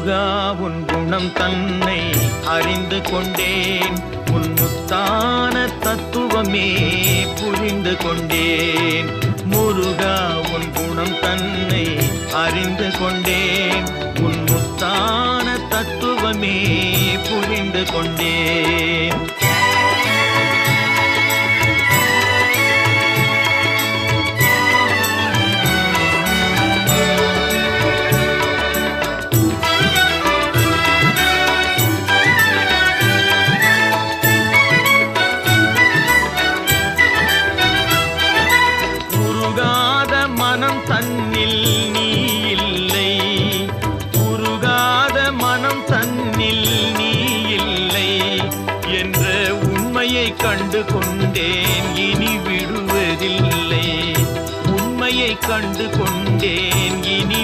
முருகா உன் குணம் தன்னை அறிந்து கொண்டேன், உன் முத்தான தத்துவமே புரிந்து கொண்டேன். முருகா உன் குணம் தன்னை அறிந்து கொண்டேன், உன் முத்தான தத்துவமே புரிந்து கொண்டேன். மனம் தன்னில் நீ இல்லை, உருகாத மனம் தன்னில் நீ இல்லை என்ற உண்மையை கண்டு கொண்டேன், இனி விடுவதில்லை. உண்மையை கண்டு கொண்டேன், இனி